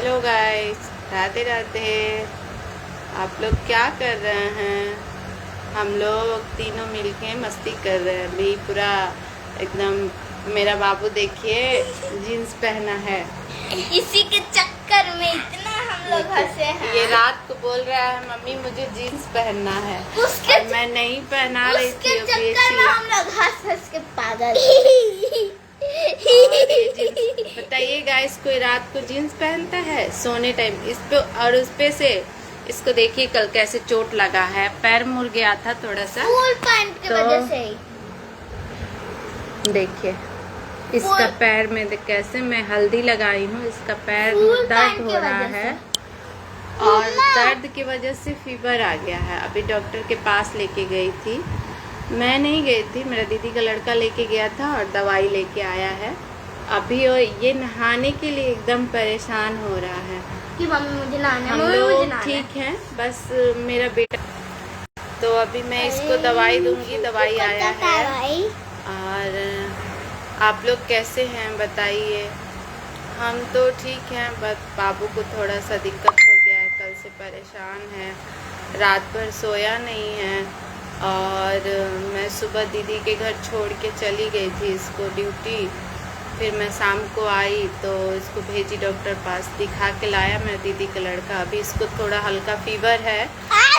Hello guys, Radhe Radhe. आप लोग क्या कर रहे हैं? हम लोग तीनों मिलके मस्ती कर रहे हैं अभी पूरा एकदम। मेरा बाबू देखिए जीन्स पहना है। इसी के चक्कर में इतना हम लोग हंसे हैं। ये रात को बोल रहा है मम्मी मुझे जीन्स पहनना है और मैं नहीं पहना रही थी। उसके चक्कर में हम लोग हंस हंस के पागल। बताइए गाइस, कोई रात को जीन्स पहनता है सोने टाइम? इस पे और उस पे से इसको देखिए कल कैसे चोट लगा है, पैर मुड़ गया था थोड़ा सा फुल पैंट की वजह से ही। देखिए इसका पैर में कैसे मैं हल्दी लगाई हूँ, इसका पैर दर्द हो रहा है और दर्द की वजह से फीवर आ गया है। अभी डॉक्टर के पास लेके गई थी, मैं नहीं गई थी, मेरा दीदी का लड़का लेके गया था और दवाई लेके आया है। अभी ये नहाने के लिए एकदम परेशान हो रहा है कि मम्मी मुझे नहाना है। हम लोग ठीक हैं, बस मेरा बेटा। तो अभी मैं इसको दवाई दूंगी, दवाई आया है। और आप लोग कैसे हैं बताइए? हम तो ठीक हैं, बस बाबू को थोड़ा सा दिक्कत हो गया है, कल से परेशान है, रात भर सोया नहीं है। और मैं सुबह दीदी के घर छोड़ के चली गई थी इसको ड्यूटी, फिर मैं शाम को आई तो इसको भेजी डॉक्टर पास, दिखा के लाया मेरा दीदी का लड़का। अभी इसको थोड़ा हल्का फीवर है,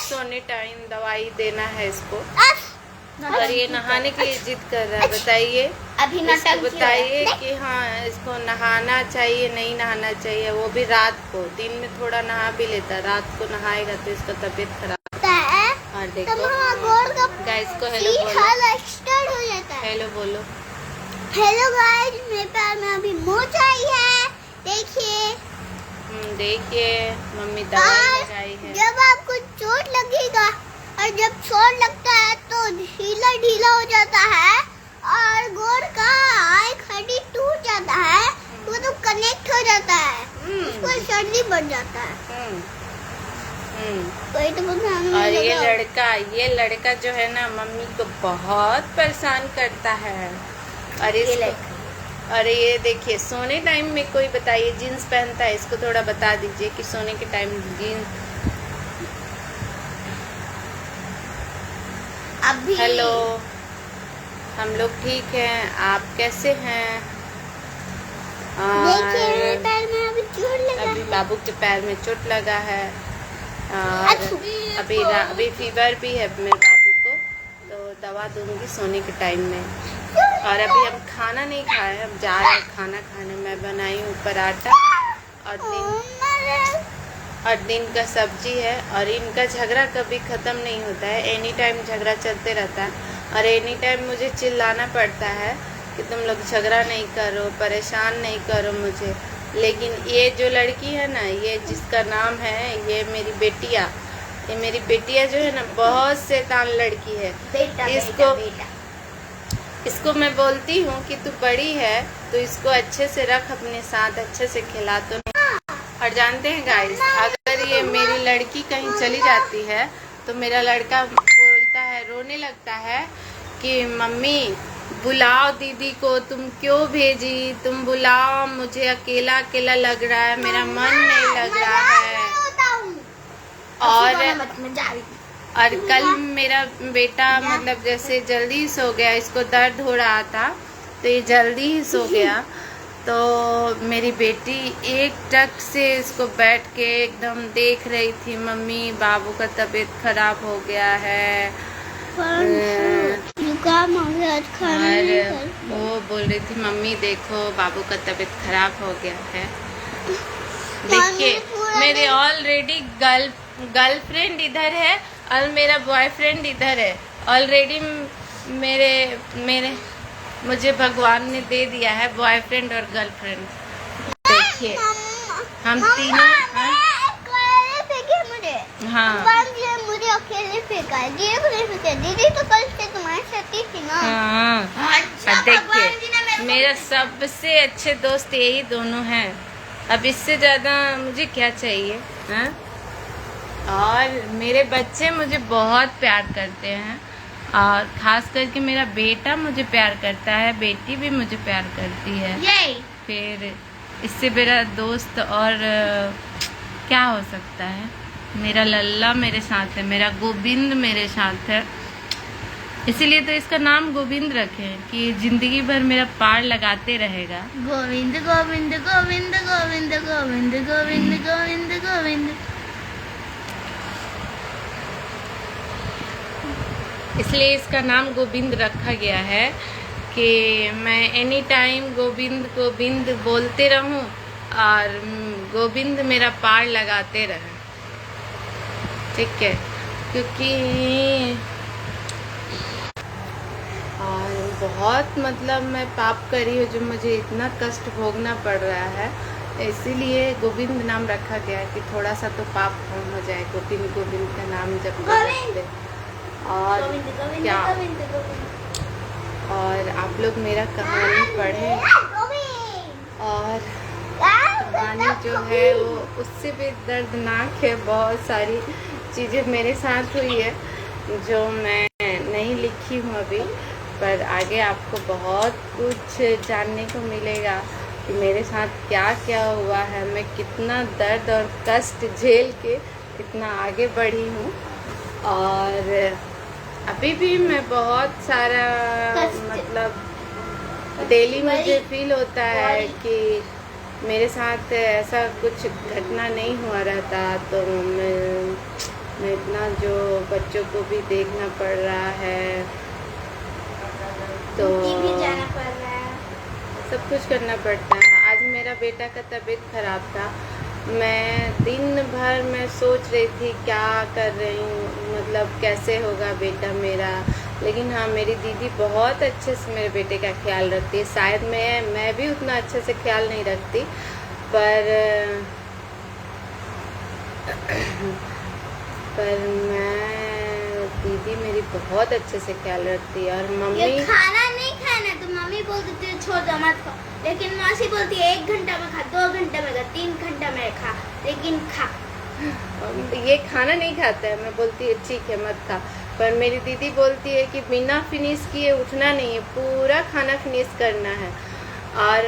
सोने टाइम दवाई देना है इसको। और ये नहाने के लिए जिद कर रहा है। बताइए अभी इसको, बताइए कि हाँ इसको नहाना चाहिए नहीं नहाना चाहिए, वो भी रात को। दिन में थोड़ा नहा भी लेता, रात को नहाएगा तो इसका तबीयत खराब। और देखो गाइस को हेलो बोलो, हेलो बोलो। हेलो गाइस, मेरे पैर में अभी मोच आई है, देखिए। देखिए मम्मी दवाई लगाई है। जब आपको चोट लगेगा और जब चोट लगता है तो ढीला ढीला हो जाता है और गोड़ का एक हड्डी टूट जाता है, वो तो कनेक्ट हो जाता है, उसको सर्दी बढ़ जाता है। तो और ये लड़का जो है ना मम्मी को बहुत परेशान करता है। और ये देखिए सोने टाइम में कोई बताइए जीन्स पहनता है? इसको थोड़ा बता दीजिए कि सोने के टाइम जीन्स। अभी हेलो, हम लोग ठीक हैं, आप कैसे हैं? देखिए पैर में अभी चोट लगा, अभी बाबू के पैर में चोट लगा है और अभी फीवर भी है मेरे बाबू को, तो दवा दूंगी सोने के टाइम में। और अभी हम खाना नहीं खाए, हम जा रहे हैं खाना खाने। मैं बनाई हूँ पराठा और दिन का सब्जी है। और इनका झगड़ा कभी ख़त्म नहीं होता है, एनी टाइम झगड़ा चलते रहता है और एनी टाइम मुझे चिल्लाना पड़ता है कि तुम लोग झगड़ा नहीं करो, परेशान नहीं करो मुझे। लेकिन ये जो लड़की है ना, ये जिसका नाम है ये मेरी बेटिया, ये मेरी बेटिया जो है ना बहुत शैतान लड़की है। इसको मैं बोलती हूँ कि तू बड़ी है तो इसको अच्छे से रख अपने साथ, अच्छे से खिला तो नहीं। और जानते हैं गाइस, अगर ये मेरी लड़की कहीं चली जाती है तो मेरा लड़का बोलता है, रोने लगता है कि मम्मी बुलाओ दीदी को, तुम क्यों भेजी, तुम बुलाओ, मुझे अकेला अकेला लग रहा है, मेरा मन नहीं लग रहा है। और कल मेरा बेटा मतलब जैसे जल्दी सो गया, इसको दर्द हो रहा था तो ये जल्दी ही सो गया। तो मेरी बेटी एक टक से इसको बैठ के एकदम देख रही थी, मम्मी बाबू का तबीयत खराब हो गया है। और वो बोल रही थी मम्मी देखो बाबू का तबीयत खराब हो गया है। देखिए मेरे ऑलरेडी गर्लफ्रेंड इधर है और मेरा बॉयफ्रेंड इधर है। ऑलरेडी मेरे मुझे भगवान ने दे दिया है बॉयफ्रेंड और गर्लफ्रेंड। देखिए हम तीनों मुझे अकेले फेंका, दीदी तो कल से तुम्हारे साथ ही थी ना। हाँ देखिए मेरा सबसे अच्छे दोस्त यही दोनों हैं, अब इससे ज़्यादा मुझे क्या चाहिए? हाँ? और मेरे बच्चे मुझे बहुत प्यार करते हैं और खास करके मेरा बेटा मुझे प्यार करता है, बेटी भी मुझे प्यार करती है। फिर इससे मेरा दोस्त और क्या हो सकता है। मेरा लल्ला मेरे साथ है, मेरा गोविंद मेरे साथ है, इसीलिए तो इसका नाम गोविंद रखे हैं कि जिंदगी भर मेरा पार लगाते रहेगा। गोविंद गोविंद गोविंद गोविंद गोविंद गोविंद गोविंद गोविंद। इसलिए इसका नाम गोविंद रखा गया है कि मैं एनी टाइम गोविंद गोविंद बोलते रहूं और गोविंद मेरा पार लगाते रहे। ठीक है, क्योंकि और बहुत मतलब मैं पाप करी हूँ जो मुझे इतना कष्ट भोगना पड़ रहा है, इसीलिए गोविंद नाम रखा गया है कि थोड़ा सा तो पाप कम हो जाए गोविंद गोविंद का नाम जब लेते। और क्या, और आप लोग मेरा कहानी पढ़ें, और कहानी जो है वो उससे भी दर्दनाक है। बहुत सारी चीज़ें मेरे साथ हुई है जो मैं नहीं लिखी हूँ अभी, पर आगे आपको बहुत कुछ जानने को मिलेगा कि मेरे साथ क्या क्या हुआ है, मैं कितना दर्द और कष्ट झेल के इतना आगे बढ़ी हूँ। और अभी भी मैं बहुत सारा मतलब डेली मुझे फील होता है कि मेरे साथ ऐसा कुछ घटना नहीं हुआ रहता, तो मैं इतना जो बच्चों को भी देखना पड़ रहा है, तो भी जाना पड़ रहा है, सब कुछ करना पड़ता है। आज मेरा बेटा का तबीयत खराब था, मैं दिन भर मैं सोच रही थी क्या कर रही हूँ, मतलब कैसे होगा बेटा मेरा। लेकिन हाँ, मेरी दीदी बहुत अच्छे से मेरे बेटे का ख्याल रखती है। शायद मैं भी उतना अच्छे से ख्याल नहीं रखती, पर मैं दीदी मेरी बहुत अच्छे से ख्याल रखती है। और मम्मी, ये खाना नहीं खाना तो मम्मी बोलती थी छोड़ दो मत खाओ, लेकिन मौसी बोलती है 1 घंटा में खा, 2 घंटे में खा, 3 घंटा में खा, लेकिन खा। ये खाना नहीं खाता है, मैं बोलती है ठीक है मत खा, पर मेरी दीदी बोलती है कि बिना फिनिश किए उठना नहीं है, पूरा खाना फिनिश करना है। और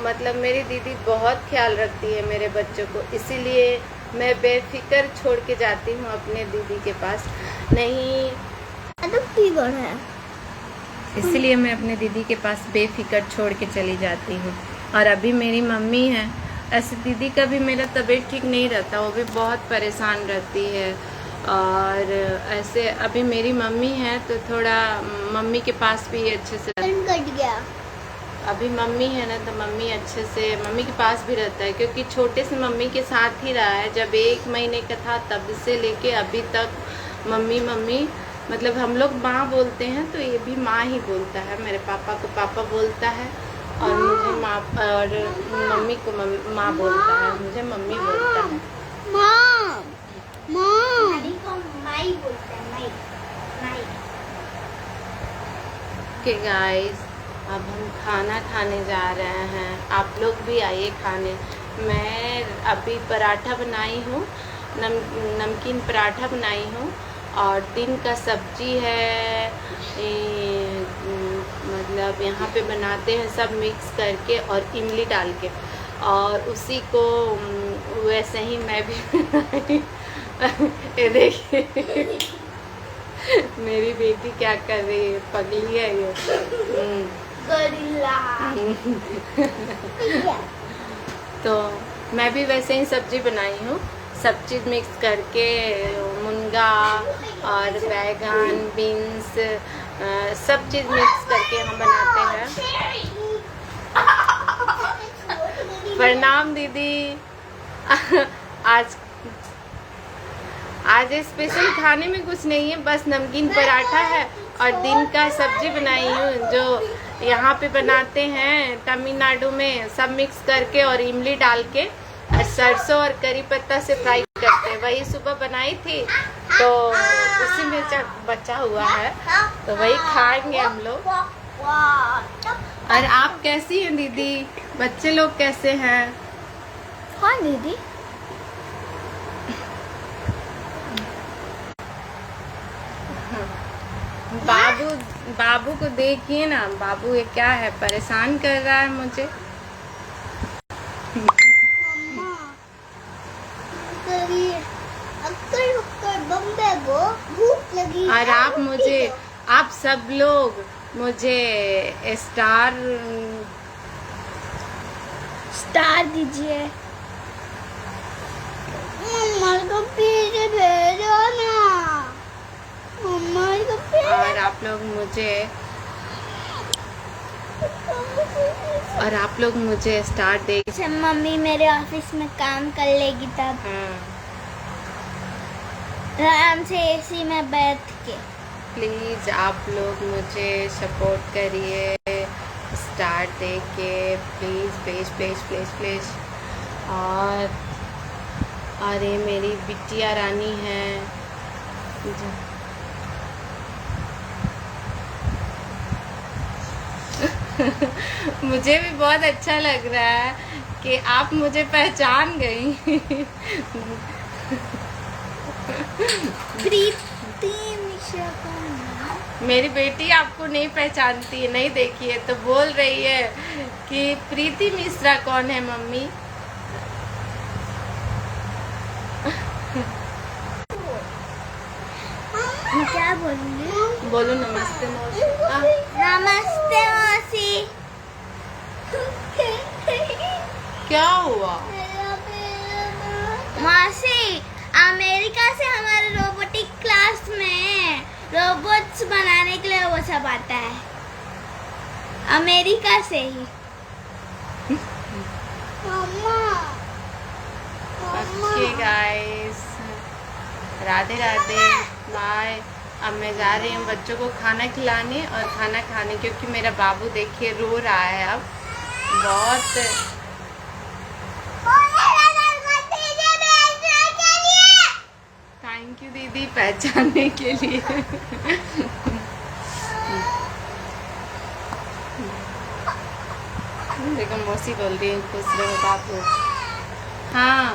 मतलब मेरी दीदी बहुत ख्याल रखती है मेरे बच्चों को, इसीलिए मैं बेफिक्र छोड़ के जाती हूँ अपने दीदी के पास। नहीं है, इसलिए मैं अपने दीदी के पास बेफिक्र छोड़ के चली जाती हूँ। और अभी मेरी मम्मी है, ऐसे दीदी का भी मेरा तबीयत ठीक नहीं रहता, वो भी बहुत परेशान रहती है। और ऐसे अभी मेरी मम्मी है तो थोड़ा मम्मी के पास भी अच्छे से कट गया। अभी मम्मी है ना, तो मम्मी अच्छे से मम्मी के पास भी रहता है, क्योंकि छोटे से मम्मी के साथ ही रहा है। जब 1 महीने का था तब से लेके अभी तक मम्मी मम्मी, मतलब हम लोग माँ बोलते हैं तो ये भी माँ ही बोलता है। मेरे पापा को पापा बोलता है और मुझे माँ, और मम्मी को माँ बोलता है, मुझे मम्मी बोलता है। माई बोलता है, माई माई। ओके गाइस, अब हम खाना खाने जा रहे हैं, आप लोग भी आइए खाने। मैं अभी पराठा बनाई हूँ, नमकीन पराठा बनाई हूँ, और दिन का सब्जी है। मतलब यहाँ पे बनाते हैं सब मिक्स करके और इमली डाल के, और उसी को वैसे ही मैं भी बनाई। ये देखिए मेरी बेटी क्या कर रही है, पगली है ये। तो मैं भी वैसे ही सब्जी बनाई हूँ, सब चीज़ मिक्स करके, मुनगा और बैगन, बीन्स, सब चीज़ मिक्स करके हम बनाते हैं। प्रणाम दीदी। आज स्पेशल खाने में कुछ नहीं है, बस नमकीन पराठा है और दिन का सब्जी बनाई हूँ जो यहाँ पे बनाते हैं तमिलनाडु में, सब मिक्स करके और इमली डाल के सरसों और करी पत्ता से फ्राई करते हैं। वही सुबह बनाई थी तो उसी में बचा हुआ है, तो वही खाएंगे हम लोग। और आप कैसी हैं दीदी? बच्चे लोग कैसे हैं? हाँ दीदी, बाबू को देखिए ना, बाबू ये क्या है, परेशान कर रहा है मुझे। को भूख लगी और है, आप मुझे, आप सब लोग मुझे स्टार दीजिए। मम्मा को पीछे भेजो ना, मम्मा को और आप लोग मुझे स्टार दे। जब मम्मी मेरे ऑफिस में काम कर लेगी तब आराम से एसी में बैठ के। प्लीज आप लोग मुझे सपोर्ट करिए स्टार दे के, please please please please please. और ये मेरी बिटिया रानी है। मुझे भी बहुत अच्छा लग रहा है कि आप मुझे पहचान गई। प्रीति मिश्रा कौन है? मेरी बेटी आपको नहीं पहचानती है, नहीं देखी है तो बोल रही है कि प्रीति मिश्रा कौन है मम्मी। मैं क्या बोलूँगी? बोलो नमस्ते मौसी। नमस्ते मौसी। क्या हुआ? मौसी, अमेरिका से हमारे रोबोटिक क्लास में रोबोट्स बनाने के लिए वो सब आता है, अमेरिका से ही। Okay guys, Radhe Radhe, bye. अब मैं जा रही हूँ बच्चों को खाना खिलाने और खाना खाने, क्योंकि मेरा बाबू देखिए रो रहा है अब बहुत। थैंक यू दीदी पहचानने के लिए। देखो मौसी बोल रही है खुश रहो बाबू। हाँ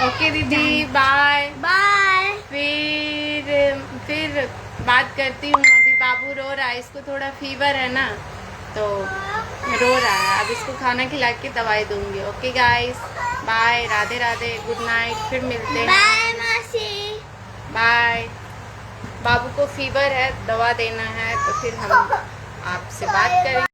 ओके दीदी, बाय बाय। फिर बात करती हूँ। अभी बाबू रो रहा है, इसको थोड़ा फीवर है ना तो रो रहा है। अब इसको खाना खिला के दवाई दूंगी। Okay guys, bye, Radhe Radhe, good night, फिर मिलते हैं। बाय मौसी। बाय। बाबू को फीवर है, दवा देना है तो फिर हम आपसे बात करेंगे।